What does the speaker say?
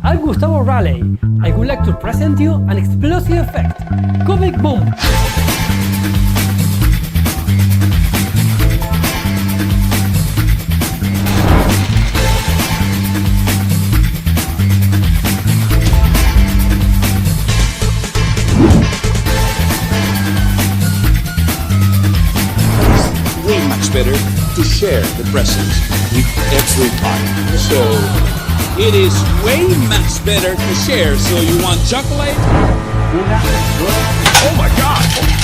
I'm Gustavo Raley. I would like to present you an explosive effect, CUBIK Boom. Way much better to share the presents with everybody. So it is way much better to share. So you want chocolate? Oh my God!